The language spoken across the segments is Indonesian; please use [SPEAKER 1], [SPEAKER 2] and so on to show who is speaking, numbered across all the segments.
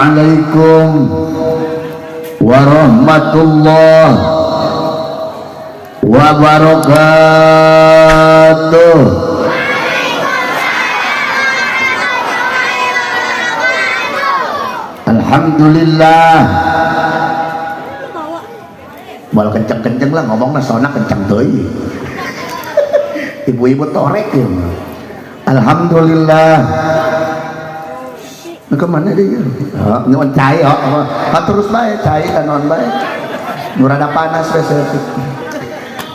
[SPEAKER 1] Assalamualaikum warahmatullahi wabarakatuh. Alhamdulillah. Bal kenceng-kenceng lah ngomongnya, soalnya kenceng teuing. Ibu-ibu torek ya. Alhamdulillah. Nah, kemana dia? Nyon cai, terus baik, cai kan non baik. Murada panas besok.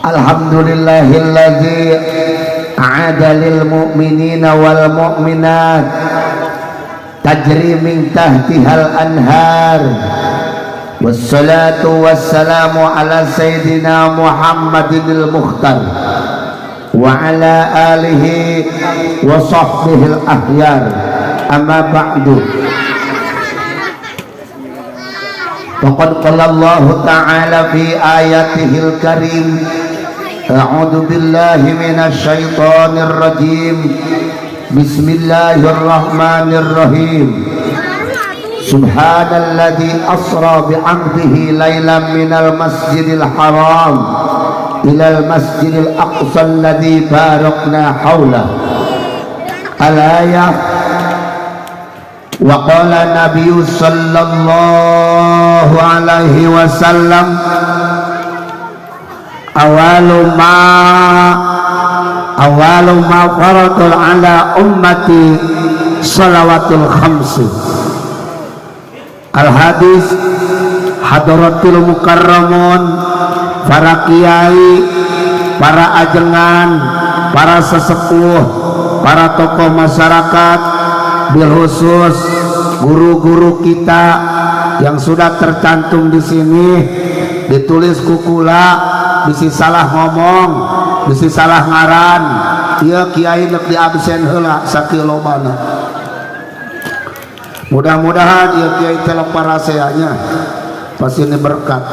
[SPEAKER 1] Alhamdulillahilladzi a'ada lil mu'minina wal mu'minat tajri min tahtihal anhar. Wassalatu wassalamu ala sayyidina Muhammadinil Mukhtar wa ala alihi wa sahbihil ahyar. Amma ba'du. Faqad qala Allah ta'ala fi ayatihil karim, a'udzu billahi minasy syaithanir rajim. Bismillahirrahmanirrahim. Subhanalladzi asra bi'abdihi lailan minal masjidil haram ilal masjidil aqsa alladzi barakna haulah. Al-ayah. Wa qala Nabi sallallahu alaihi wasallam, awalu ma faradul ala ummati salawatul khamsi. Al-hadis hadratul mukarramun, para kiai, para ajengan, para sesepuh, para tokoh masyarakat, bil khusus guru-guru kita yang sudah tercantum di sini, ditulis kukula, bisi salah ngomong, bisi salah ngaran, ieu kiai neuk diabsen heula sakilobana. Mudah-mudahan ieu kiai teh paraseanya pasti ini berkat.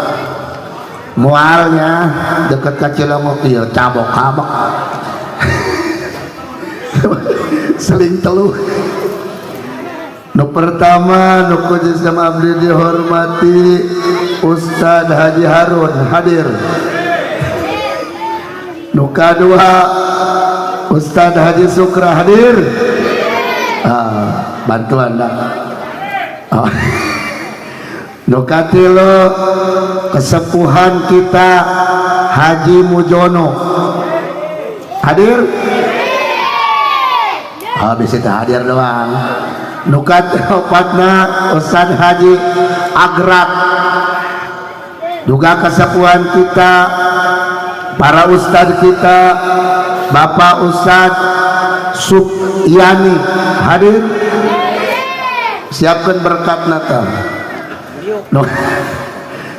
[SPEAKER 1] Mualnya dekat ka Cileungok ieu cabok-cabok. Seling teluh. Nu pertama nu kudu sama abdi dihormati Ustaz Haji Harun hadir. Nu kadua Ustaz Haji Sukra hadir. Bantuan dah. Nu katilu kesepuhan kita Haji Mujono hadir. Habis itu hadir doang. Nukat opatna Ustaz Haji Agrak, juga kesepuhan kita, para ustaz kita, Bapak Ustaz Subyani hadir. Siapkan berkat natal.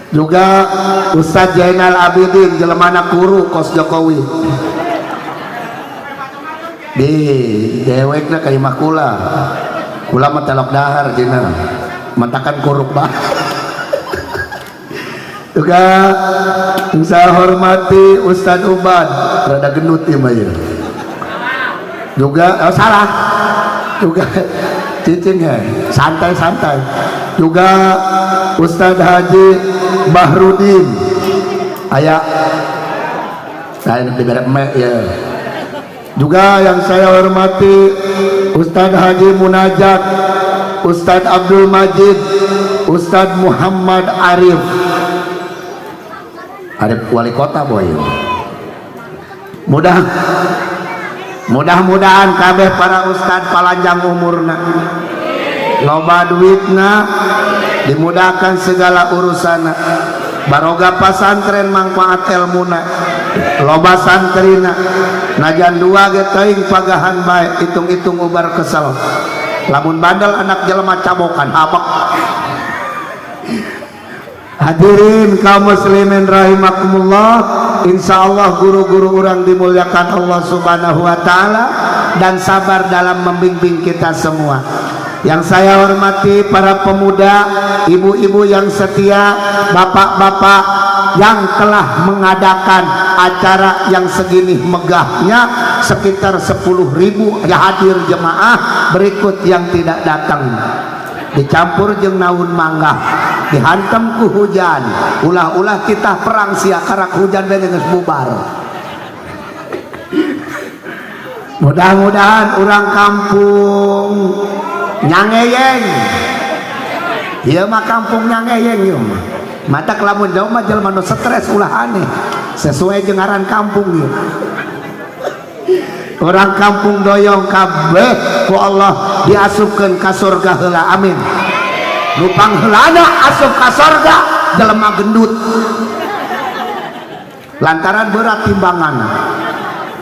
[SPEAKER 1] Juga Ustaz Jainal Abidin jelemana guru kos Jokowi di dewekna ka imah kula. Kula mah telok dahar dina matakan kuruk bah. Juga saya hormati Ustaz Ubad rada gendut ieu mah ieu. Juga salah. Juga cicing ya, santai-santai. Juga Ustaz Haji Bahrudin aya saya diberi mek ya. Juga yang saya hormati Ustaz Haji Munajat, Ustaz Abdul Majid, Ustaz Muhammad Arif wali kota boy. Mudah-mudahan kabeh para ustaz palanjang umurna, loba duitna, dimudahkan segala urusanna, baroga pasantren manfaat ilmuna, loba santrina, najan dua ge teuing pagahan bae, hitung-hitung ubar kesel. Lamun bandel anak jelema cabokan habak. Hadirin kaum muslimin rahimakumullah, insyaallah guru-guru orang dimuliakan Allah Subhanahu wa taala dan sabar dalam membimbing kita semua. Yang saya hormati para pemuda, ibu-ibu yang setia, bapak-bapak yang telah mengadakan acara yang segini megahnya, sekitar 10.000 ya hadir jemaah, berikut yang tidak datang. dicampur jeung naun mangga dihantam ku hujan ulah-ulah kita perang sia karak hujan bae geus bubar. Mudah-mudahan orang kampung nyangeyeng ieu mah kampung nyangeyeng ieu mah mata kelamun jauh mah jelema nu stres ulah aneh sesuai jeung ngaran kampung ieu. Orang kampung doyong kabeh ku Allah diasupkeun ka surga heula amin. Rupang heulana asup ka surga jelema gendut lantaran berat timbanganna.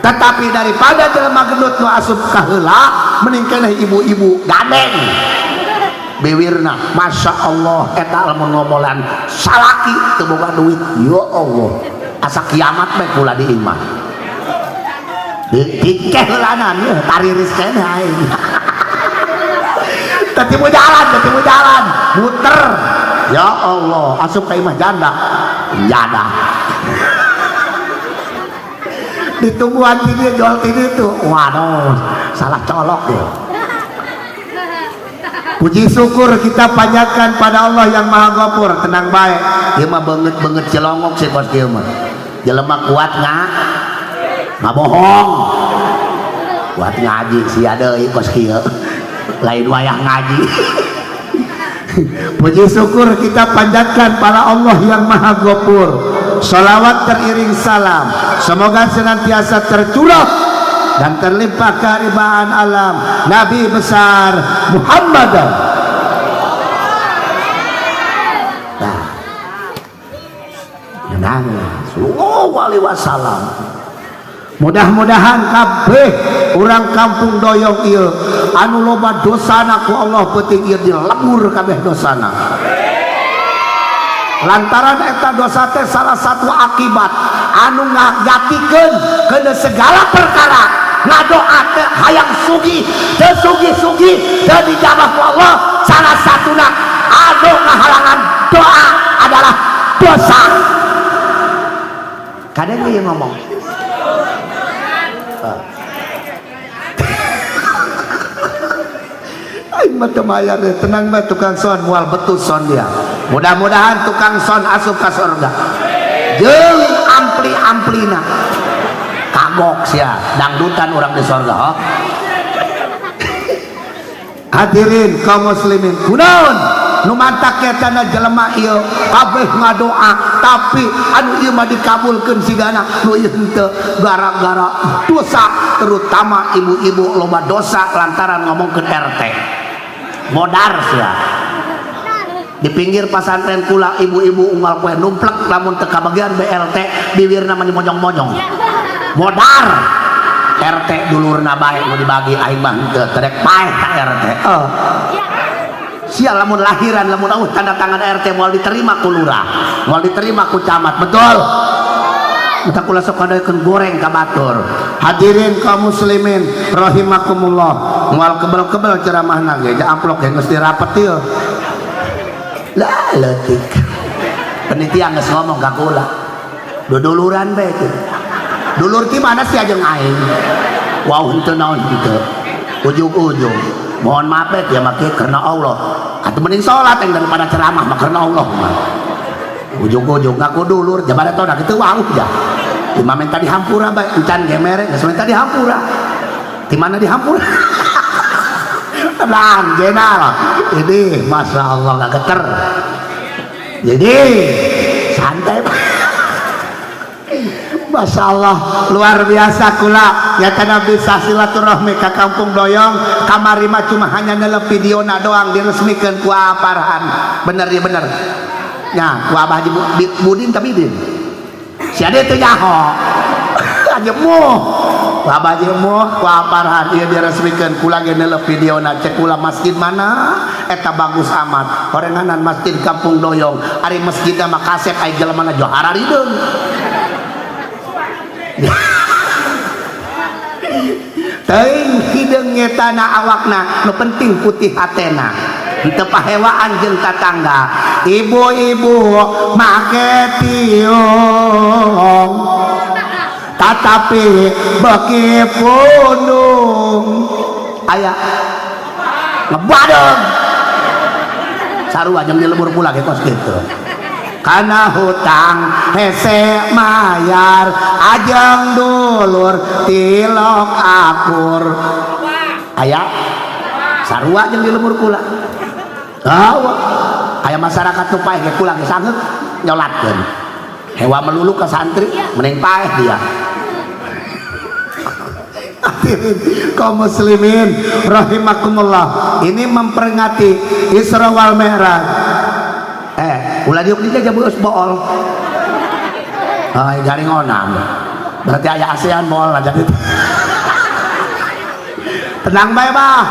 [SPEAKER 1] Tetapi daripada jelema gendut nu asup ka heula mending keneh ibu-ibu gandeng biwirna masya Allah eta lamun ngomolan salaki teu boga duit ya Allah asa kiamat bae kula di imah dikeh heulanan tariris keneh aing tetimu jalan muter ya Allah asup ka imah janda janda ditungguan ini jual ini tuh waduh salah colok ya. Puji syukur kita panjatkan pada Allah yang Maha Ghafur. Tenang baik dia mah banget celongok sih bos dia mah jelema kuat nggak bohong kuat ngaji si ada kos kieu lain wayah ngaji. Puji syukur kita panjatkan pada Allah yang Maha Ghafur. Salawat teriring salam semoga senantiasa tercurah dan terlimpah keharibaan alam Nabi besar Muhammad sallallahu alaihi wasallam. Mudah-mudahan kabeh orang kampung doyong ieu anu loba dosana ku Allah penting ieu dilebur kabeh dosana. Lantaran eta dosa teh salah satu akibat anu ngagatikeun keun segala perkara ngadoa teh hayang sugih teu sugih-sugih teu dijabah ku Allah salah satuna anu ngahalangan doa adalah dosa. Kadang dia ngomong aing mah teu mayar deh tenang mah tukang son moal betul son dia. Mudah-mudahan tukang son asup ka surga jeung ampli-amplina kagok sia dangdutan orang di surga. Hadirin kaum muslimin kunaon nu mantak ketana jelema ieu kabeh ngadoa tapi anu ieu mah dikabulkeun sigana nu ieu henteu gara-gara dosa terutama ibu-ibu loba dosa lantaran ngomongkeun RT modar sia. Di pinggir pesantren kula ibu-ibu unggal kue numplek lamun teu kabagian BLT bibirna mah dimojong-mojong modar RT dulurna bae nu dibagi aing mah teu terek paeh ka RT sia lamun lahiran lamun tanda tangan RT moal diterima ku lurah moal diterima ku camat betul mata kula sok kadoekeun goreng ka batur. Hadirin kaum muslimin rahimakumullah moal kebel-kebel ceramahna ge ja amplok ge geus dirapet ieu lah letik penitia geus ngomong ka kula duduluran bae teh dulur ti mana sih aja aing wow henteu naon kitu ujug-ujug mohon maaf ya make karena Allah atuh mending salat yang daripada ceramah mah karena Allah mah ujug-ujug ngaku dulur jabana teh da kitu wauh ja di mah minta dihampura bae encan gemere geus minta dihampura di mana dihampura tenang jenal ini masya Allah gak geter jadi santai masya Allah luar biasa kula ya kana bisa silaturahmi ke kampung doyong kamari mah cuma hanya nelep videona doang diresmikeun ku aparahan bener ya bener nya ku abah Budin tapi din si ade teh nyaho anyemu Bapak jemuh ku aparahan ieu diresmikeun kula ge neuleuh videona cek kula masjid mana eta bagus amat horenganan masjid kampung doyong ari masjidna mah kasep aya jelemana johara rideung teuing hideung nyetana awakna nu penting putih hatena henteu pahewaan jeung tatangga ibu-ibu make tiung tetapi bagi punung ayah ngebadeng sarua jeung di lembur pula ge kos kitu. Kana hutang hese mayar ajeng dulur tilok akur aya sarua jeung di lembur kula aya masyarakat nu paeh ge kula ge sangeut nyolatkeun hewa melulu ke santri mending paeh dia. Kaum muslimin rahimakumullah, ini memperingati Isra wal Mi'raj. Ulah diuk dia aja beus bool. Garing onam. Berarti aya ASEAN bool aja gitu. Tenang bae bah.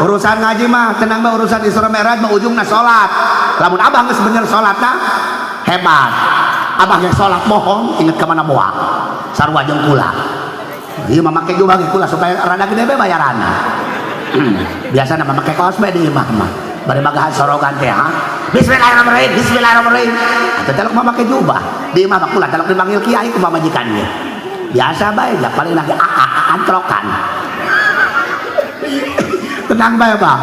[SPEAKER 1] Urusan ngaji mah tenang bae, urusan Isra Mi'raj mah ujungna salat. Lamun abah geus bener salatna hebat. Abah geus salat bohong inget ka mana moal. Sarua jeung kula. Ieu mah make jubah ge kula supaya rada gede bae bayaranna. Biasana mah make kaos bae di imah mah. Bari magahan sorogan teh ha. Bismillahirrahmanirrahim, bismillahirrahmanirrahim. Atuh telok mah make jubah. Di imah mah kula telok dipanggil kiai ku pamajikan ge. Biasa bae, da paling lagi antrokan. Tenang bae, Bang.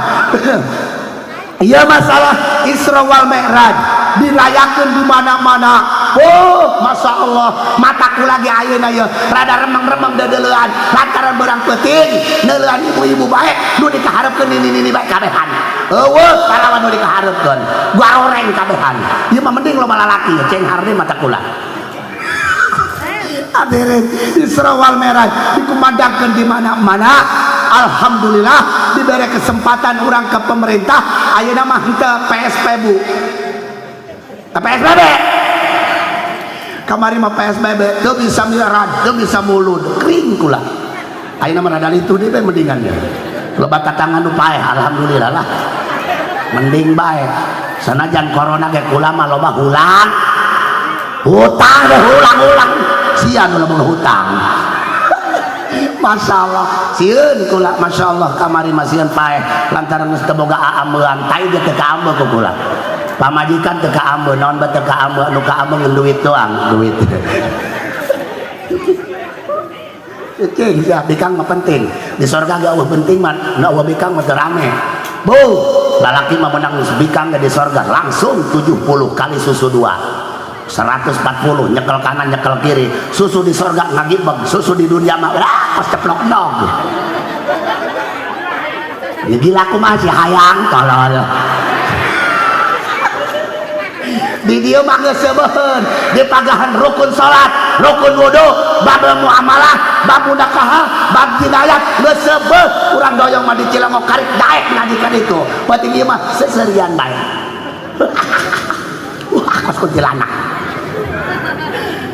[SPEAKER 1] Iya masalah Isra wal Mi'raj dirayakeun di mana-mana. Oh, Masya Allah, mataku lagi ayeuna ieu rada remeng-remeng deuleuan lantaran beurang peuting neuleuan ibu-ibu bae nu dikaharepkeun nini bae kabehan. Eueuh, kalawan nu dikaharepkeun goreng kabehan. Ieu mah mending loba lalaki ceng hardi mata kula. Hadirin, Isra wal Mi'raj dikumandangkeun di mana-mana. Alhamdulillah diberi kesempatan orang ke pemerintah ayeuna mah henteu PSB Bu. PSBB kamari mah PSBB teu bisa miaran, teu bisa mulud, kering kula. Ayeuna mah rada litu deui mendingan ya. Loba tatangan nu paeh alhamdulillah lah. Mending bae. Sanajan corona ge kula mah loba hulang. Hutang deh hulang-hulang. Sia nu lamun hutang. Masya Allah sieun kula Masya Allah kamari masieun paeh lantaran geus teu boga aambeun tai ge teu kaambe ku kula pamajikan teu kaambe naon bae teu kaambe nu kaambe ngeun duit doang duit cing sia bikang mah penting di sorga ge eueuh penting mah na eueuh bikang mah teu rame bu lalaki mah menang bikang ge di sorga langsung 70 kali susu 2 140 nyekel kanan nyekel kiri susu di sorga ngagibeg susu di dunia mah pas ceplok dog ya gila aku masih hayang tolol di dia mah geus seubeun di pagahan rukun salat rukun wudu bab muamalah bab mudakahah bab jinayat geus seubeun urang doyong mah di Cilengok karek daek ngaji ka ditu penting ieu mah seserian bae kos kuntilanak.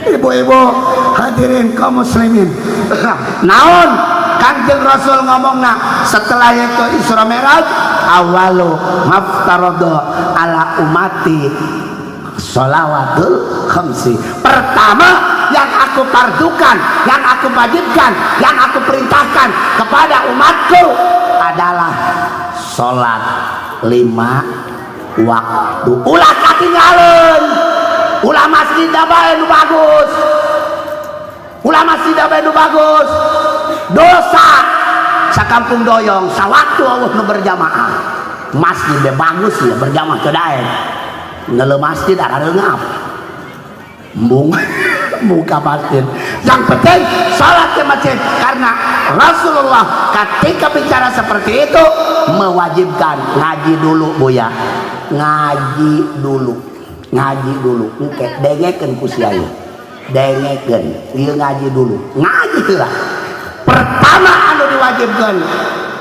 [SPEAKER 1] Ibu-ibu hadirin kaum muslimin naon Kanjeng Rasul ngomongna setelah itu Isra Mi'raj awalu maftarada ala umati sholawatul khamsi pertama yang aku fardukan yang aku wajibkan yang aku perintahkan kepada umatku adalah sholat 5 waktu ulah katinggalin ulah masjid bae nu bagus ulah masjid bae nu bagus dosa sakampung doyong sawaktu Allah nu berjamaah masjid bagus ya berjamaah teu daek ngeuleuh masjid arareungap embung muka masjid yang penting salat ke masjid karena Rasulullah ketika bicara seperti itu mewajibkan ngaji dulu Buya ngaji dulu engke dengekeun ku sia ieu dengekeun ieu ngaji dulu ngaji heula pertama anu diwajibkeun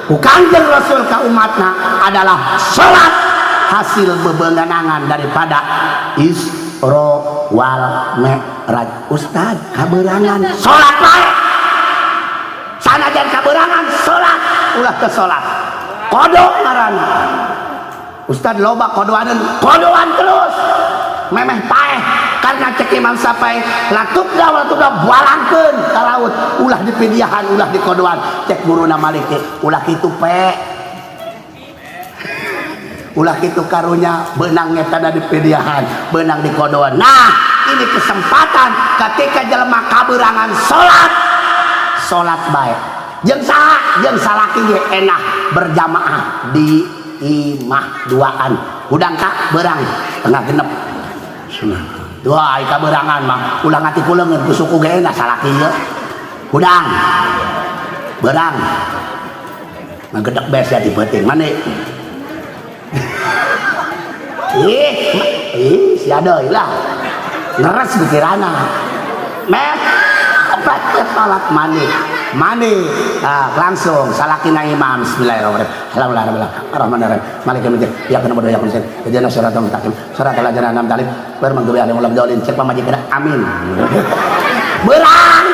[SPEAKER 1] ku Kanjeng Rasul ka umatna adalah salat hasil bebeunganangan daripada Isra wal Mi'raj. Ustaz kaberangan salat bae sanajan kaberangan salat ulah teu salat kodok ngaranna Ustaz loba kodoan terus memeh paeh karena cek Imam Syafi'i latubda bualangkeun ka laut ulah dipidiahan ulah dikodoan cek guruna Malik ulah kitu pe ulah kitu karunya beunang nyata dipidiahan beunang dikodoan. Nah ini kesempatan ketika jelema kaberangan salat bae jeung salaki ge enak berjamaah di
[SPEAKER 2] imah duaan udang kak berang tengah genep dua ika berangan mah ulang hati kulengan ku suku ge na salaki ye udang berang ngegedek bes ya di beuting mane si ada lah ngeres pikiranna meh opat salat mane langsung salakina imam bismillahirrahmanirrahim arrahmanirrahim maliki yaumiddin iyyaka na'budu wa iyyaka nasta'in ihdinas siratal mustaqim siratal ladzina an'amta 'alaihim ghairil maghdubi 'alaihim waladdallin cek pamajikan amin berang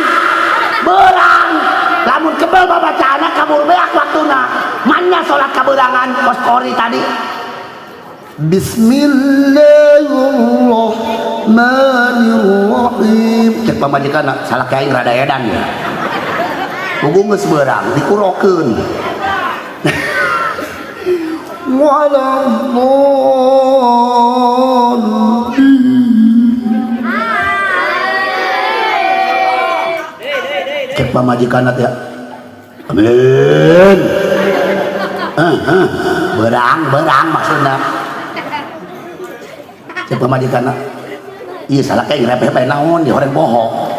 [SPEAKER 2] lamun kebel babacaana kabur beak waktuna mannya salat kaberangan poskori tadi Bismillahirrahmanirrahim cek pamajikan salah kain rada edan ya Ugung geus beurang dikurokeun cek pamajikan teh amin berang maksudna cek pamajikan iya salah kayak ngerepeh naon di orang bohong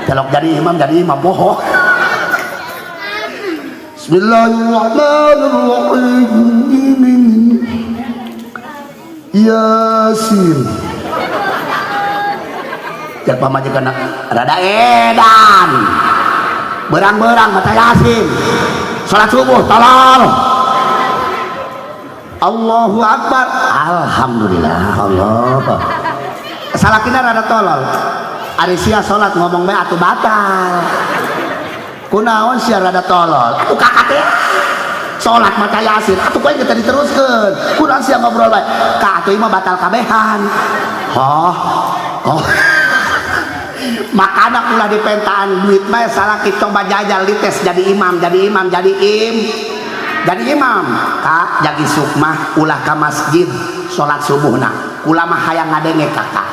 [SPEAKER 2] celok jadi imam bohong Bismillahirrahmanirrahim Yasin cek pamajikan rada edan berang mata Yasin salat subuh tolol Allahu Akbar alhamdulillah Allah salakina rada tolol ari sia salat ngomong bae atuh batal kunaon sia rada tolol atuh kakak teh salat maca Yasin atuh koe kita diteruskeun kunaon sia ngobrol bae ka atuh mah batal kabehan oh makana ulah dipentaan duit mah salaki coba jajal dites jadi imam kak jagi sukmah ulah ka masjid salat subuhna ulah mah hayang ngadenge kakak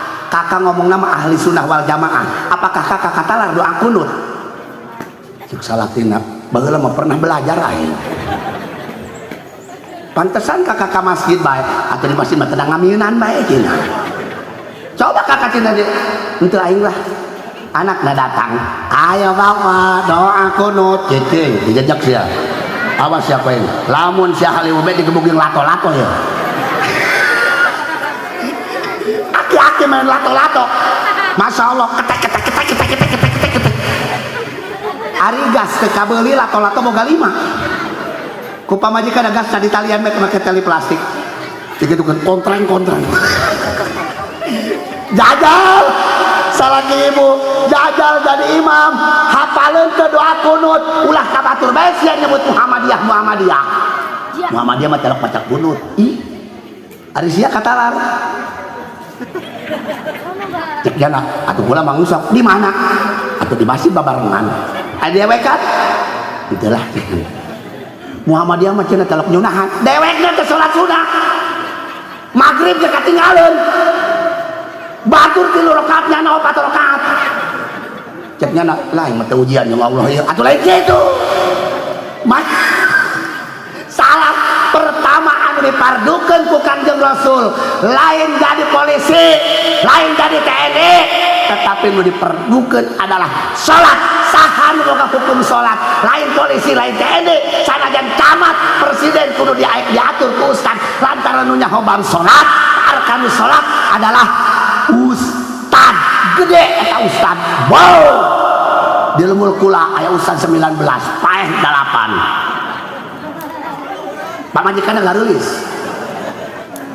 [SPEAKER 2] ngomong nama ahli sunnah wal jamaah apakah kakak katalar doa kunut cek salatina baheula mah pernah belajar aing pantesan kakak ka masjid bae atuh di masjid mah teu ngamieunan bae cenah coba kakak cenah henteu aing lah anakna datang ayo bapak doa kunut cicing dijejak sia awas siapa ini lamun sia halimu bae digebugin lato-lato ya aki-aki main lato-lato Masya Allah ketek ari gas teu kabeuli lato-lato boga 5 ku pamajikan gas tadi talian make tali plastik digitukeun kontreng jajal salaki ibu jajal jadi imam hafaleun teu doa kunut ulah kabatur bae sia nyebut Muhammadiyah mah telok pacak kunut ih ari sia katalar cek jana atuh kula mangusap di mana atuh di masjid babarengan aya dewek kan itulah Muhammadiyah mah cenah telok nyunahan dewekna teh salat sunah magrib teh katinggalin batur 3 rakaat nyana 4 rakaat cek nyana lain mah teu ujian jeung Allah ya atuh lain kitu salat pertama anu dipardukeun ku Kanjeng Rasul lain jadi polisi lain jadi TNI tetapi nu diperdukeun adalah salat saha nu boga hukum salat lain polisi lain TNI sanajan camat presiden kudu diatur ku ustad lantaran nu nyaho bab salat arkanus salat adalah ustad gede eta ustad wow di lemul kula aya ustad 19 paeh 8 pamajikan ngarulis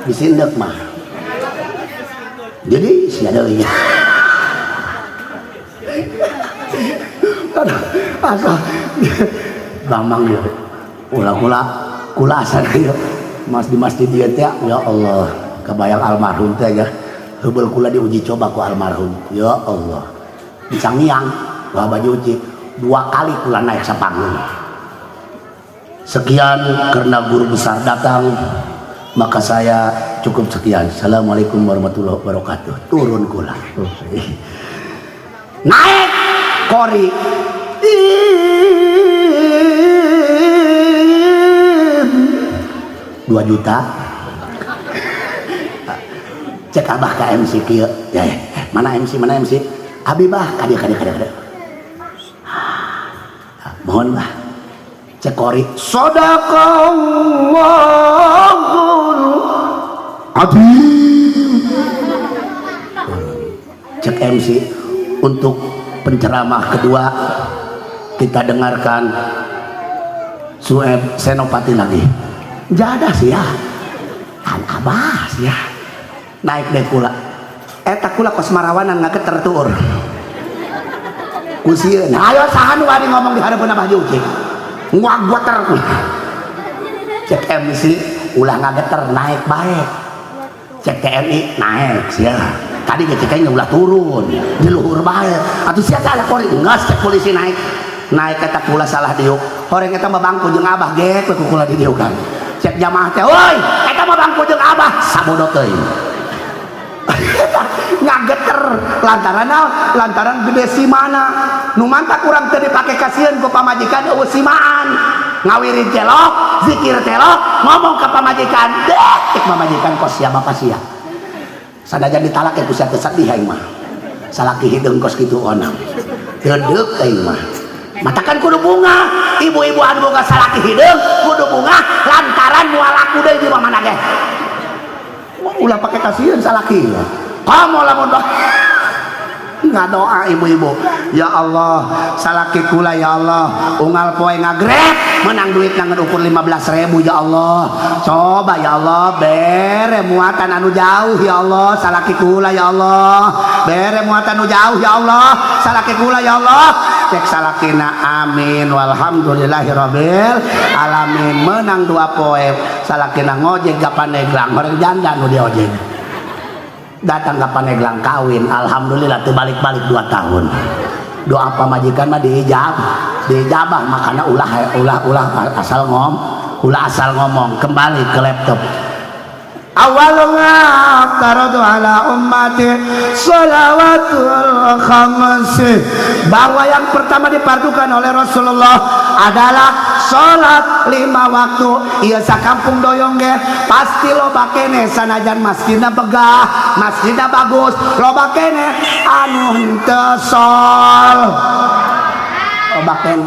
[SPEAKER 2] disindek mah jadi si ada nya asa gampang ya kula asal ya mas di masjid dia teh ya Allah kebayang almarhum teh ya heubeul kula diuji coba ku almarhum ya Allah bisa ngiang bawa baju uci 2 kali kula naik sa panggung. Sekian karena guru besar datang maka saya cukup sekian. Assalamualaikum warahmatullahi wabarakatuh. Turun kula naik kori 2 juta. Cek abah ke MC kieu. Ya, mana MC? Abi bah, kada. Mohon bah. Cek kori. Sadaqallahul azim. Cek MC untuk penceramah kedua kita dengarkan Sueb Senopati lagi. Jadah sih ya. Kan abah sih ya. Naik deh kula. Eta kula kos marawanan ngageter tuur. Kusieun. Ayo saha nu wani ngomong di hareupeun Abah Juki. Nguageter. Cek MC ulah ngageter naik bae. Cek TNI naik sia. Tadi ketikanya ulah turun. Di luhur bae. Atuh sia salah kori ngas cek polisi naik. Naik kata kula salah diuk. Horeng eta mah bangku jeung Abah gek ku kula di diuk kan. Cek jamaah teh, "Woi, eta mah bangku jeung Abah." Sabodo teuing. Ngageter lantaran gede simana nu mantap kurang teu dipake kasieun ku pamajikan eueuh simaan ngawirin celok zikir celok ngomong ke pamajikan deh pamajikan kos sia bapak sia sadajan ditalak ku sia teu sedih aing mah salaki hideung kos kitu onang deudeuh aing mah matakan kudu bunga ibu-ibu anu boga salaki hideung kudu bunga lantaran moal laku deui di mana ge ulah pakai kasieun salaki kamu lamun ngadoa ibu-ibu ya Allah salaki kula ya Allah unggal poe ngagrek menang duit nangan ukur 15.000 ya Allah coba ya Allah bere muatan anu jauh ya Allah salaki kula ya Allah bere muatan anu jauh ya Allah salaki kula ya Allah cek salakina amin walhamdulillahirabbil alamin menang 2 poe salakina ngojek ka Paneglang bareng janda nu diojek datang ke Paneglang kawin alhamdulillah tuh balik-balik 2 tahun doa pamajikan mah diijabah makanya ulah asal ngomong kembali ke laptop awalnya taradu ala ummati salawatul khamsi bahwa yang pertama dipardukan oleh Rasulullah adalah sholat 5 waktu iya sakampung doyong ge pasti loba kene sanajan masjidna begah masjidna bagus loba kene anu henteu sol loba kene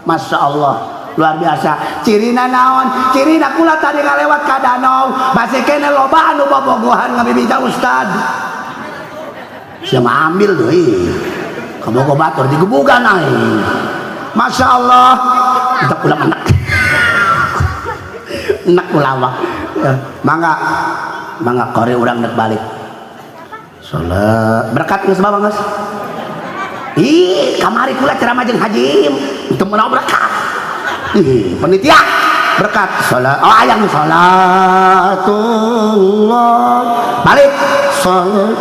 [SPEAKER 2] Masya Allah luar biasa cirina naon cirina kula tadi ngalewat ka danau masih kene loba anu bobogohan ngabibita ustad sia mah ambil deui kabogo batur digebugan aing Masya Allah kita pulang enak ulama mangga kore urang nek balik sholat berkat geus bawa geus ih kamari kula ceramah jeung haji teu meunang berkat ih panitia berkat sholat oh aya nu sholatullah balik sholat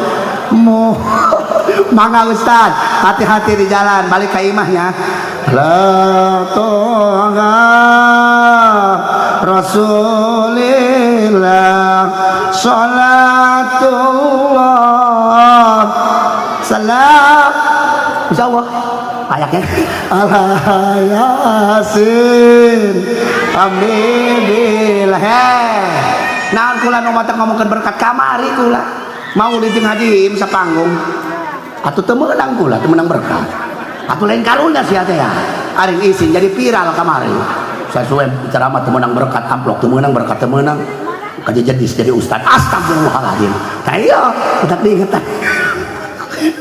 [SPEAKER 2] mangga ustad hati-hati di jalan balik ke imahnya la toha rasulillah sholatullah salam insyaallah ayaknya al-yasin ambillah naon kula nu mata ngomongkeun berkat kamari kula mau jeung haji im sapanggung atuh teu meunang kula teu meunang berkat atuh lain karunya sia teh ya aring isin jadi viral kamari sesuai ceramah teu meunang berkat amplop teu meunang berkat teu meunang kajejedis jadi ustad astagfirullahaladzim tah iya udah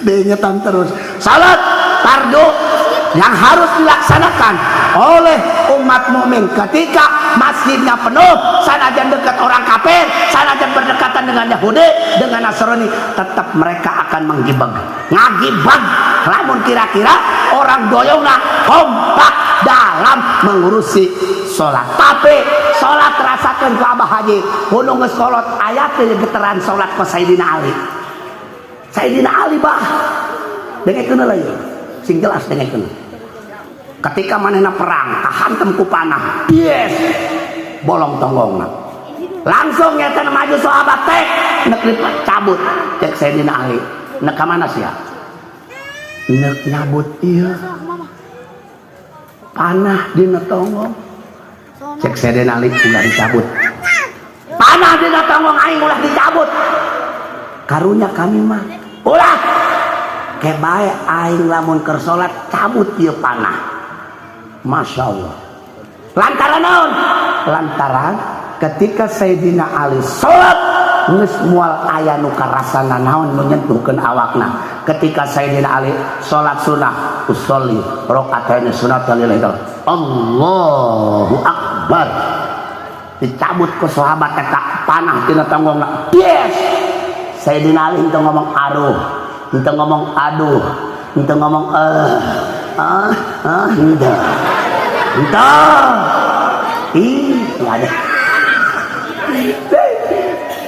[SPEAKER 2] diingetan terus salat fardu yang harus dilaksanakan oleh umat mukmin ketika masjidnya penuh sanajan dekat orang kafir sanajan berdekatan dengan Yahudi dengan Nasrani tetap mereka akan menggibag ngagibag lamun kira-kira orang doyongna kompak dalam mengurusi sholat tapi sholat terasakan ke Abah Haji gunung ngesolot ayat geteran sholat ke Sayyidina Ali bah dengekeun lah ya sing jelas dengekeun ketika manehna perang kahantem ku panah yes bolong tonggongna langsung nyata maju sahabat teh nek cabut cek Sayyidina Ali nek ka mana sia nek nyabut ieu panah dina tonggong cek Sayyidina Ali ulah dicabut panah dina tanggong aing ulah dicabut karunya kami mah ulah kebae aing lamun keur salat cabut ieu panah. Masya Allah. Lantaran naon? Lantaran ketika Sayyidina Ali salat geus moal aya nu karasana naon nu nyentuhkeun awakna. Ketika Sayyidina Ali salat sunah usolli rakaataini sunatan lillahi ta'ala Allahu akbar dicabut ku sahabat eta panah tina tanggongna. Yes. Sayyidina Ali henteu ngomong aduh, henteu ngomong aduh, henteu ngomong henteu. Enggak ada.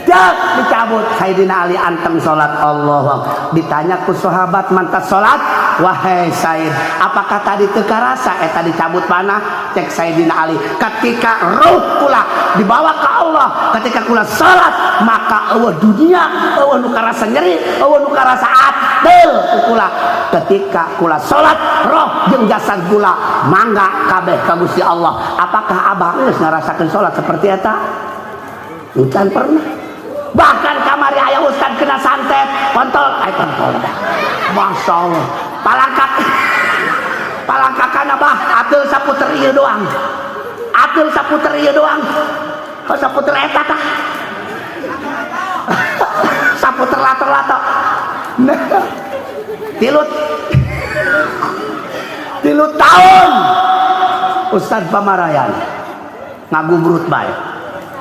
[SPEAKER 2] Jak dicabut Sayyidina Ali anteng salat Allah. Ditanya ku sahabat mantas salat, wahai Said, apakah tadi teu karasa eta dicabut panah? Cek Sayyidina Ali, ketika ruh kula dibawa ke Allah, ketika kula salat, maka eueuh dunia, eueuh nu karasa nyeri, eueuh nu karasa atel kula. Ketika kula salat, roh jeung jasad kula mangga kabeh ka Gusti Allah. Apakah abah geus ngarasakeun salat seperti eta? Bukan pernah. Bahkan kamari aya ustad kena santet kontol kontol dah. Masya Allah. Palangkakan abah atul saputer ieu doang. Atul saputer ieu doang. Kau saputer eta tah. Saputer lato-lato. Tilut tahun Ustad Pamarayan ngagubrut bae.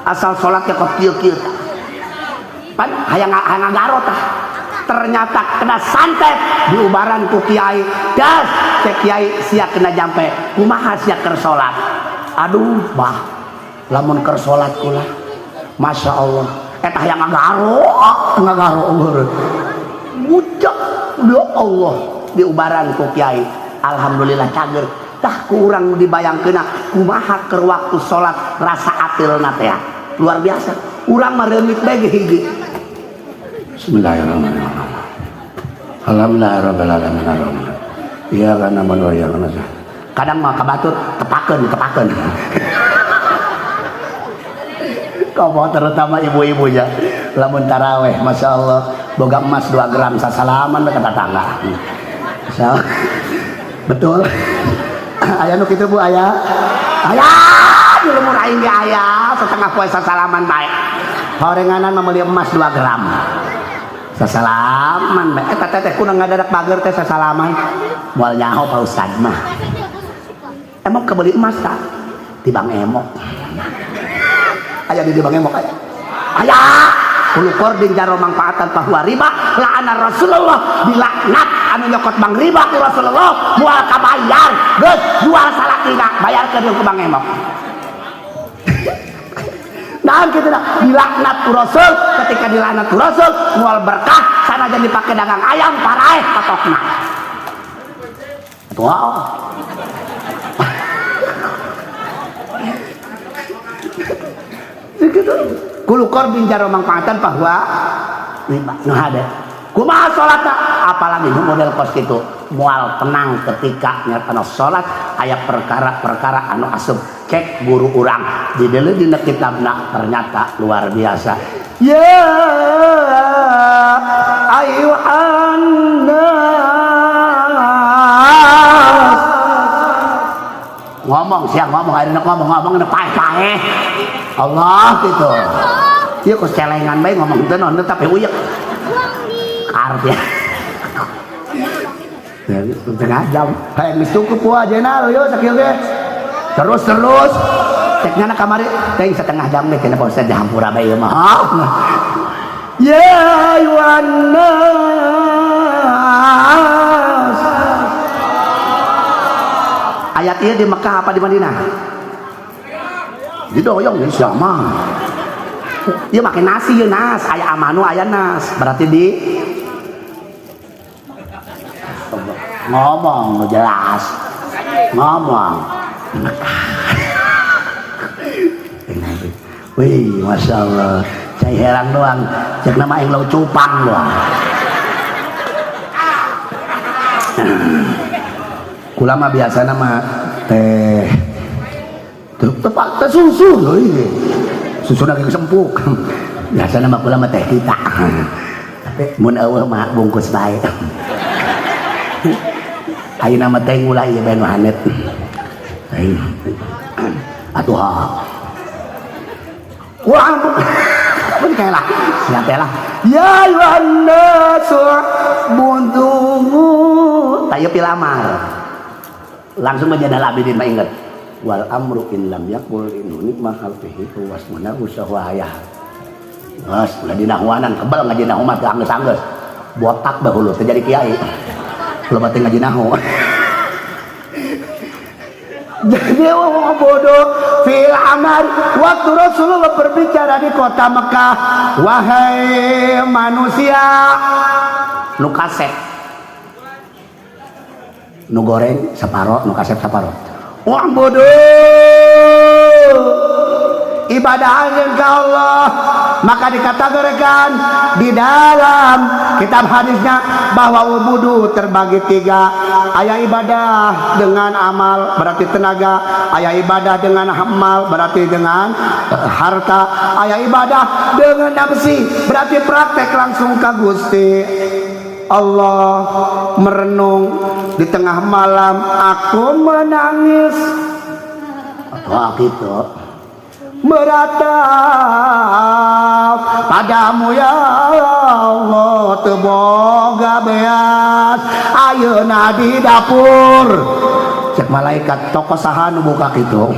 [SPEAKER 2] Asal salatnya kok kieu-kieu pan hayang ngagaro tah ternyata kena santet diubaran ku kiai das cek kiai sia kena jampe kumaha sia keur salat aduh bah lamun keur salat kula Masya Allah eta hayang ngagaro eueuh mucak ya Allah diubaran ku kiai alhamdulillah cager tah kurang dibayangkeun kumaha keur waktu salat rasa atilna teh luar biasa urang mah reumit bae hiji. Bismillahirrahmanirrahim. Alhamdulillahirabbil alamin. Iya kana manu ya kana. Kadang mah kabatur tepakeun. Komo terutama ibu-ibunya lamun taraweh Masya Allah boga emas 2 gram sasalaman ke tetangga. Betul. Aya nu kitu Bu aya. Aya di lumur aing ge aya setengah poe sasalaman bae. Horenganan meuli emas 2 gram. Sasalaman bae eta teh kunaon ngadadak bager teh sasalaman. Moal nyaho Pak Ustad mah. Emok kebeuli emas tah di Bang Emok. Aya di Bang Emok aya. Aya kulo kording jaro mangfaatan bahwa riba la'ana Rasulullah dilaknat anu nyokot bang riba ku Rasulullah moal kabayar geus jual salakina bayarkeun ku Bang Emok. Nah gitu dah dilaknat ku Rasul ketika dilaknat ku Rasul mual berkah sanajan dipake dagang ayam paraeh patokna. Wow. Begitu. Kulo korbin jaro mangfaatan bahwa riba nu hade. Kumaha salatna apalagi nu model kos kitu moal tenang ketika nyatana salat aya perkara-perkara anu asup cek guru urang di deuleu dina kitabna ternyata luar biasa. Ya ayyuhan nas ngomong siang ngomong ayeuna ngomong paeh-paeh Allah gitu. Ieu ku celengan bae ngomong teu naon tapi uyek. Karep ya. Setengah jam. Hayang geus cukup ku ajeuna yo sakieu ge. Terus ceknya na kamari teh setengah jam deh kena Pak Ustaz dihampura bae ieu mah. Ya ayyuhan nas. Ayat ieu di Mekah apa di Madinah? Di doyong di sama. Ieu make nasi ieu nas, aya amanu aya nas. Berarti di ngomong jelas. Ngomong. Wih, Masya Allah, cai herang doang, cek nama yang lo cupang doang. Kula mah biasa nama teh tepak teh susu loh ini, susu daging sempuk. Biasana mah kula mah teh kita. Mun eueuh mah bungkus bae. Ayeuna mah teh ngula ieu bae nu hanet. Atuh ha. Wah, pun kayak lah. Siapa lah? Ya Yohanes, buntungu. Tayo pilamar. Langsung aja dalam abidin mah inget. Wal amru in lam yakul inuni mahal fihi wasmuna usahwaya. Mas, udah dinahwanan kebal ngaji nahu mah anggeus-anggeus. Botak bahulu terjadi kiai. Lu mah ngaji nahu. Jadi orang bodoh fil amar waktu Rasulullah berbicara di kota Mekah, wahai manusia, nu kasep, nu goreng separoh, nu kasep separoh. Orang bodoh ibadah ke Allah, maka dikategorikan di dalam kitab hadisnya bahwa wudu terbagi 3. Aya ibadah dengan amal berarti tenaga, aya ibadah dengan amal berarti dengan harta, aya ibadah dengan nafsi berarti praktek langsung ka Gusti Allah. Merenung di tengah malam aku menangis. Wah gitu. Beratap padamu ya Allah, teboga beas ayeuna di dapur. Cek malaikat toko saha nu buka kitu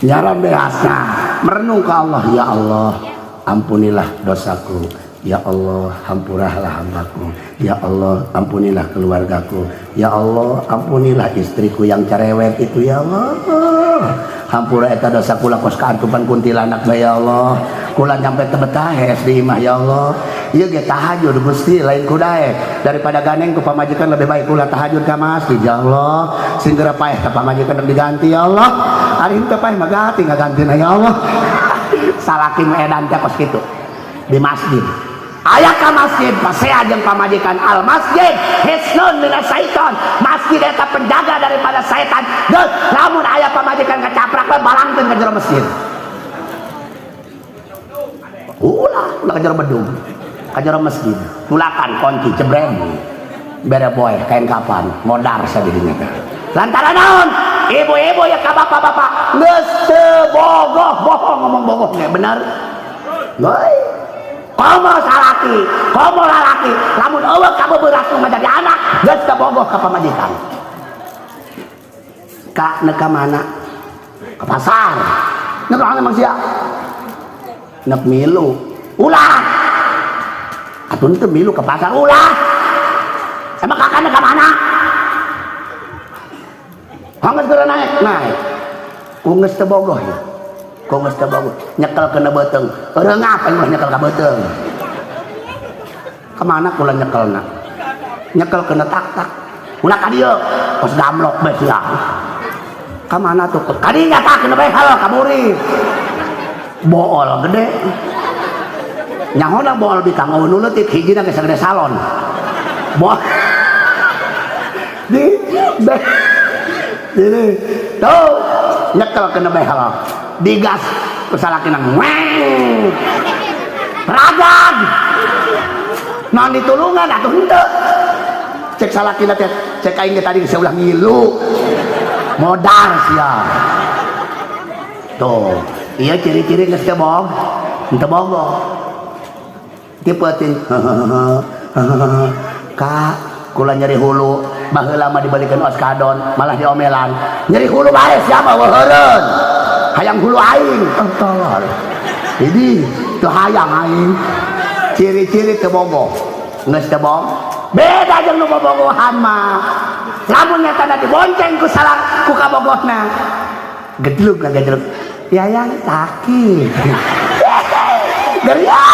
[SPEAKER 2] nyaran beasna merenung ka Allah. Ya Allah ampunilah dosaku, ya Allah hampurahlah hambaku, ya Allah ampunilah keluargaku, ya Allah ampunilah istriku yang cerewet itu, ya Allah hampura eta dosa kula kos kaantupan kuntilanak bae ya Allah, kula nyampe teu betah hees di imah ya Allah. Ieu ge tahajud Gusti lain kudae daripada ganeng ku pamajikan lebih baik kula tahajud ka masjid ya Allah. Singgera paeh ka pamajikan diganti ya Allah. Ari henteu paeh mah ganti ngagantina ya Allah. Salaki edan teh kos kitu di masjid. Aya ka masjid pasea jeung pamajikan al masjid hisnun minas syaitan. Masjid eta penjaga daripada setan. Geus lamun aya pamajikan kacaprak we balangkeun ka jero masjid. Ulah ka jero bedung, ka jero masjid. Tulakan kunci jebreng. Bere boy kain kapan modar sadinya teh. Lantaran naon? Ibu-ibu ya ka bapak-bapak geus teu bogoh, bohong ngomong bogoh ge bener. Euy komo salaki, komo lalaki, lamun eueuh kamu beras nu jadi anak, geus teu bogoh ka pamajikan. Ka neuk ka mana? Ka pasar. Neuk ka emang sia? Neuk milu. Ulah. Atuh teu milu ka pasar ulah. Emang kakak neuk ka mana? Hanggeus geura naik. Ku geus teu bogoh ya. Kau mesti bagus nyekel kena beteng orang ngapain mah nyekel ke beteng kemana kula nyekel nak nyekel kena tak ulah ka dieu pos damlok beus ya kemana tuh kadinya tak kena bae hal kaburi bool gede nyahona bool di kang nu leutik hijina geus gede salon bool di tuh nyekel kena bae hal digas pesalakina weng ragad non ditulungan atuh henteu cek salakina teh cek aing tadi geus ulah ngilu modar sia tuh ieu ciri-ciri geus teu bohong henteu bogoh tipeutin Kak kula nyeri hulu baheula mah dibalikeun oskadon malah diomelan nyeri hulu bae sia mah weuheureun hayang hulu aing tolol jadi teu hayang aing ciri-ciri teu bogoh geus teu bohong beda jeung nu bobogohan mah lamun nyata dibonceng ku salah ku kabogohna gedlug yayang sakit geria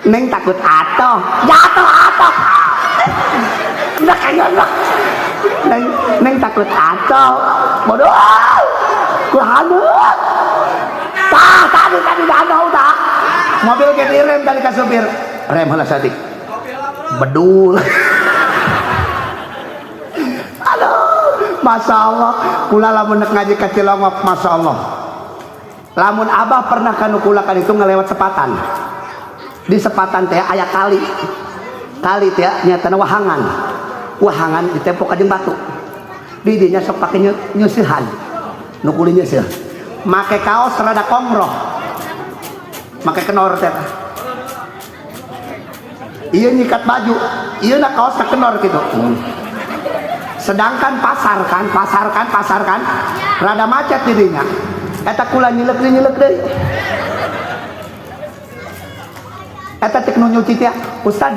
[SPEAKER 2] neng takut atoh jatuh udah kayaknya neng takut atoh bodoh kuhanut tadi danau tak mobil ke direm tadi ke supir rem heula satik bedul aduh Masya Allah kula lamun ngaji ka Cilongok Masya Allah lamun abah pernah kanu kula kan itu ngelewat sepatan di sepatan teh aya kali teh nyata wahangan di tempo kajeng batu di dinya sok pake nyusihan nukuli nyusih make kaos rada kongroh make kenor teh iya nyikat baju iya na kaos kenor gitu sedangkan pasar kan rada macet dirinya eta kula nyilek deh eta cek nu nyuci teh Ustad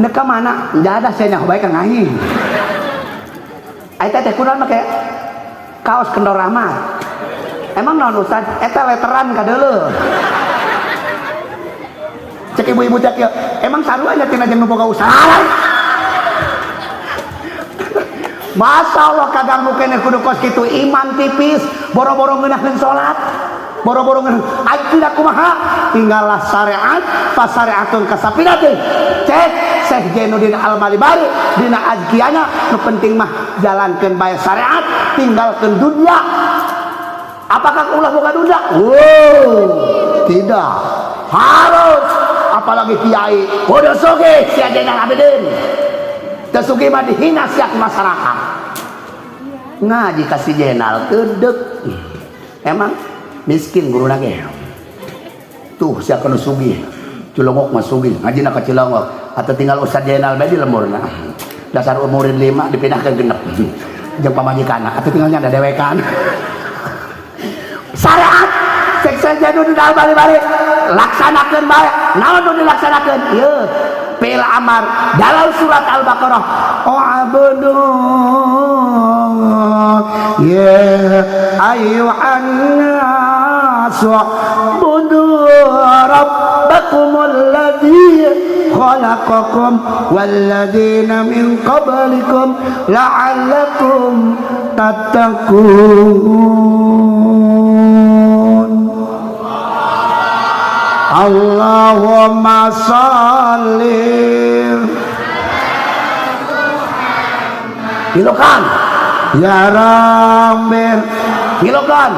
[SPEAKER 2] neka mana enggak ada saya nyak baik ngahi eta teh kunaon make kaos kendor ramah emang naon Ustad eta veteran kadeuleuh cek ibu-ibu cek ya emang sarua nya tina jeung nu boga usaha Masya Allah kadang mungkin kudu kos gitu iman tipis boro-boro ngeunaheun salat boro-boro ngeunaheun aing tidak kumaha tinggallah syariat fa syariatun kasapiratin cek Syekh Jainuddin Al-Malibari dina azkiyana nu penting mah jalankeun bae syariat tinggalkeun dunia apakah ulah boga dunia tidak harus apalagi kiai kudu sugih sia Zainal Abidin tesugi mah dihina siak masyarakat ngaji kasih jenal kedek emang miskin guru nage tuh siak kena sugi Cilongok mah sugi ngaji nak ke Cilongok atau tinggal Ustad Jenal bae di lemurna dasar umurin 5 dipindahkan genep jeung pamajikanna atau tinggalnya ada dewekan syariat seksa Jainuddin Al-Malibari laksanakeun bae naon nu dilaksanakeun ieu Fil amar dalam surat Al-Baqarah wa'budu ya ayyuhan nas wa'budu rabbakumul ladzi khalaqakum walladzina min qablikum la'allakum tattaqun Allahumma sholli Gilokan ya Rabbi gilokan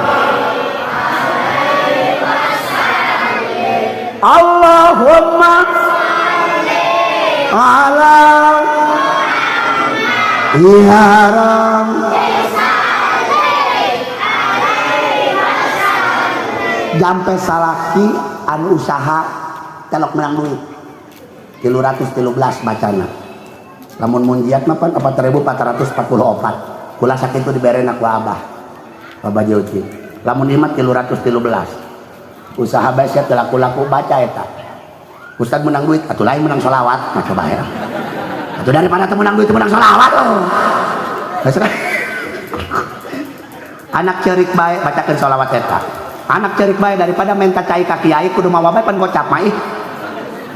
[SPEAKER 2] Allahumma ala ya Rabbi jampe salaki anu usaha telok menang duit 313 bacana lamun munjiat mah 4.444 kula sakitu diberena ku abah Baba Jauti lamun imat 313 usaha bae sia teu laku-laku baca eta Ustad menang duit atuh lain menang sholawat mah coba ya atuh daripada teu menang duit teu menang sholawat anak ceurik bae bacakeun sholawat eta anak cerik bae daripada minta cai ka kiai kudu mawa bae pan gocap mah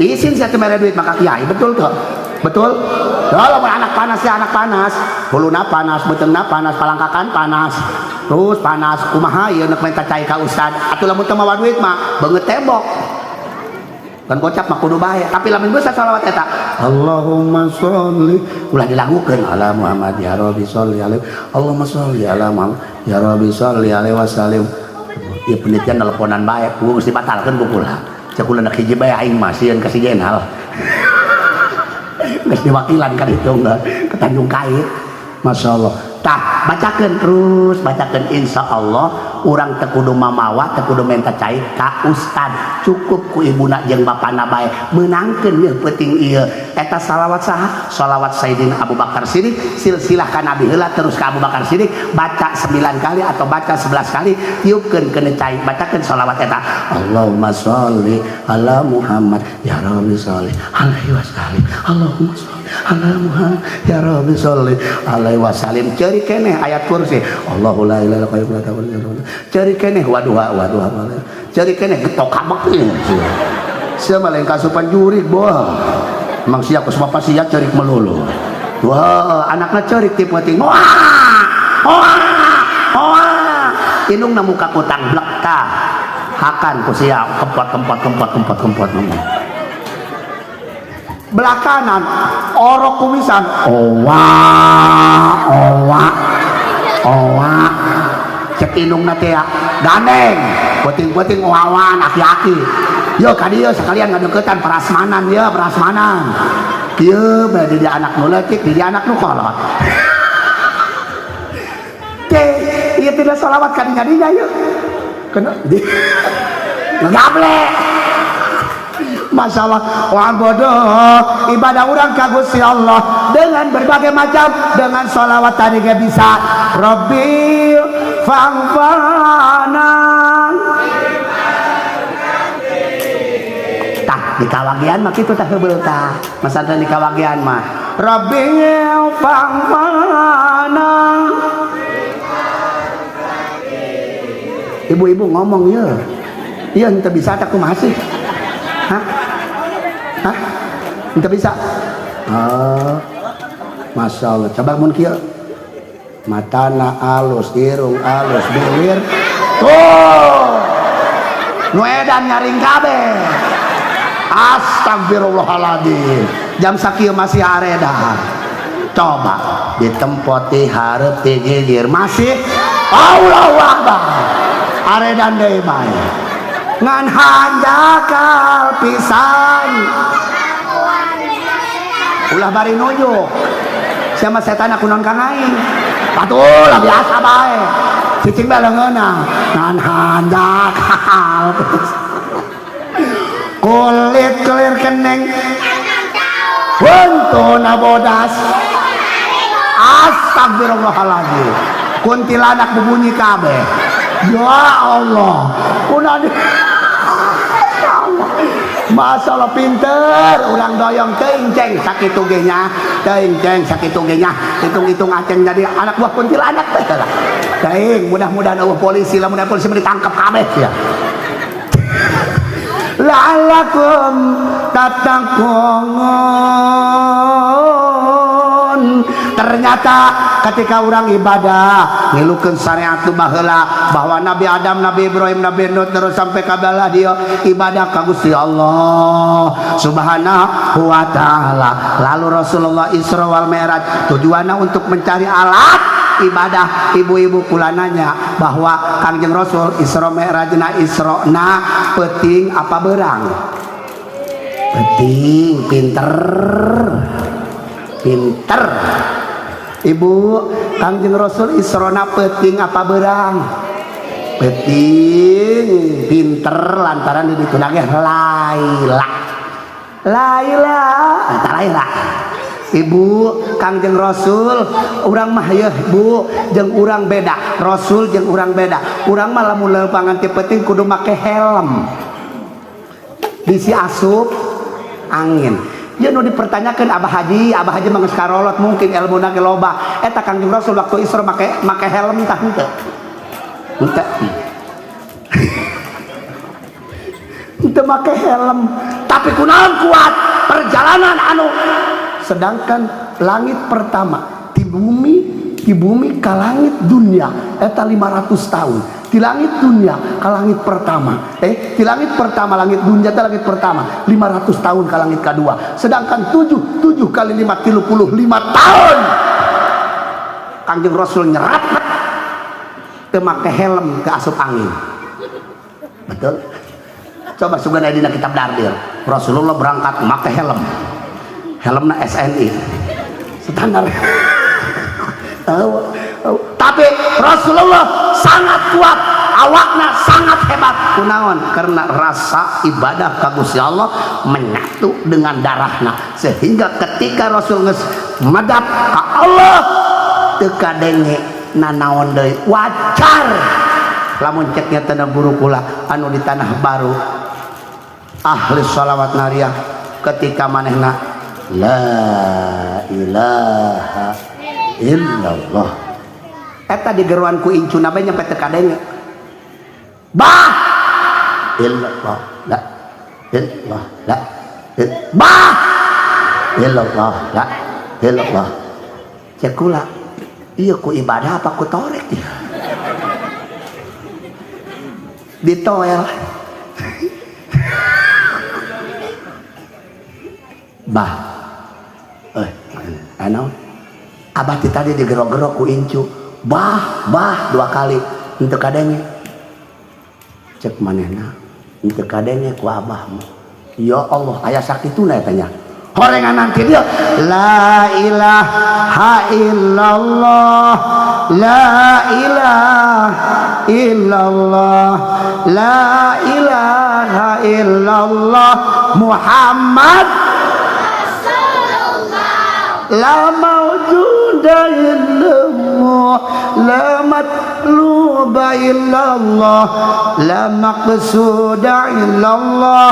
[SPEAKER 2] isin sia teu mere duit maka kiai betul tuh betul kalau anak panas ya anak panas huluna panas beteungna panas palangkakan panas terus panas kumaha ieu neuk minta cai ka ustad atuh lamun teu mawa duit mah beungeut tembok kan gocap mah kudu bae tapi lamun geus shalawat eta Allahumma sholli ulah dilagukeun ala Muhammad ya Rabbi sholli alaihi Allahumma sholli ala Muhammad ya Rabbi sholli alaihi wasallim ya penelitian teleponan baik gue mesti batalkan gue pula cek ulah nak hiji bae aing mah sieun kasih jenal geus diwakilan kan itu enggak ke Tanjung Kait Masya Allah tah bacakeun terus bacakeun insyaallah urang teu kudu mamawa teu kudu menta cai ka ustad cukup ku ibuna jeung bapana bae meunangkeun ieu penting ieu eta salawat saha salawat Sayyidina Abu Bakar Siddiq silsilah ka Nabi heula terus ka Abu Bakar Siddiq baca 9 kali atau baca 11 kali tiupkeun keun cai bacakeun salawat eta Allahumma sholli ala Muhammad ya Rabbi sholli alaihi wasallim Allahumma sholli ala Muhammad ya Rabbi sholli alaihi wasallim cari keneh ayat kursi Allahu la ilaha illallah cari keneh waduh cari keneh getok kabek sia mah lain kasupan jurig boh emang sia ku semua sia cerik melulu wah anakna cerik ti penting wah indungna muka kutang bleka hakan ku sia kempot belakangan orok kumisan owa Oak cek indungna teh gandeng puting-puting wawan aki-aki yo ka dieu sekalian ngadeukeutan prasmanan ya prasmanan ieu bade di anak nu leutik di anak nu kolot teh ieu tidak sholawat ka dinya ieu kena ngable Masya Allah wa bodoh ibadah orang ka Gusti Allah dengan berbagai macam dengan sholawat tadi gak bisa Rabbi fangfana tah di kawagian mah kitu tah heubeul tah masana di kawagian mah Rabbi fangfana ibu-ibu ngomong ya iya ente bisa tak kumaha sih hah? Hah? Ente bisa? Masya Allah coba mun kieu matana alus irung alus bibir tuh nu edan nyaring kabeh astagfirullahaladzim jam sakieu masih aredan coba ditempoti hareup ti gigir masih Allahu Akbar aredan deui bae ngan handakal pisan ulah bari nujuk siapa setan aku non kang aing patul biasa bae cicing bae leungeunna ngan handakal kulit kelir keneng buntuna bodas astagfirullahaladzim kuntilanak bubunyi kabeh ya Allah kunani masalah pinter ulang doyong ceng sakitu ge nya ceng sakitu ge nya hitung-hitung aceng jadi anak buah kuntilanak teh lah ceng mudah-mudahan polisi lah mudah-mudahan polisi ditangkap kabeh ya la'allakum tattaqun ternyata ketika orang ibadah ngilukeun syariat tu baheula bahwa Nabi Adam, Nabi Ibrahim, Nabi Nuh terus sampai kabelah dia ibadah ka Gusti Allah Subhanahu wa taala. Lalu Rasulullah Isra wal Mi'raj tujuannya untuk mencari alat ibadah. Ibu-ibu kula nanya bahwa Kangjeng Rasul Isra Mi'rajna Israna peuting apa beurang? Peuting, pinter. Ibu Kangjeng Rasul Isrona peuting apa beurang? Peuting, pinter lantaran di ditu nage Laila. Eta Laila. Ibu Kangjeng Rasul urang mah ya Bu jeung urang beda. Rasul jeung urang beda. Urang mah lamun leupangan ti peuting kudu make helm. Bisi asup angin. Ya nu dipertanyakan Abah Haji mah geus karolot mungkin ilmuna ge loba. Eta Kangjeng Rasul waktu Isra make helm tah henteu. Henteu. Henteu make helm, tapi kunaon kuat perjalanan anu sedangkan langit pertama di bumi ka langit dunia eta 500 tahun. Di langit dunia ke langit pertama di langit pertama langit dunia ke langit pertama 500 tahun ke langit kedua sedangkan 7 kali 5 35 tahun Kangjeng Rasul nyerap teu make helm ke asup angin betul coba sugana dina kitab Dardir Rasulullah berangkat make helmna SNI standar tapi Rasulullah sangat kuat awakna sangat hebat kunaon karena rasa ibadah ka Gusti Allah menyatu dengan darahna sehingga ketika Rasul geus madap ka Allah teu kadenge nanaon deui wajar lamun cek nya tanda guru kula anu di tanah baru ahli sholawat nariyah ketika manehna la ilaha illallah eta digeruan ku incuna bae nyampe teu kadenge bah illallah la illallah la bah illallah la illallah cek kula ieu ku ibadah apa ku torek ya ditoel bah anu abah tadi digero-gero ku incu bah 2 kali henteu kadenge cek manehna henteu kadenge ku abah mah ya Allah aya sakituna eta nya horengan nanti dia la ilaha illallah la ilaha illallah la ilaha illallah Muhammad la mawjuda illallah la matluba illallah la maqsuda illallah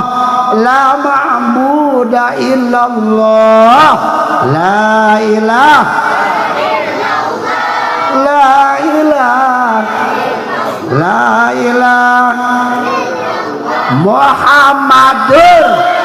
[SPEAKER 2] la ma'buda illallah la ilaha la ilaha la ilaha Muhammadur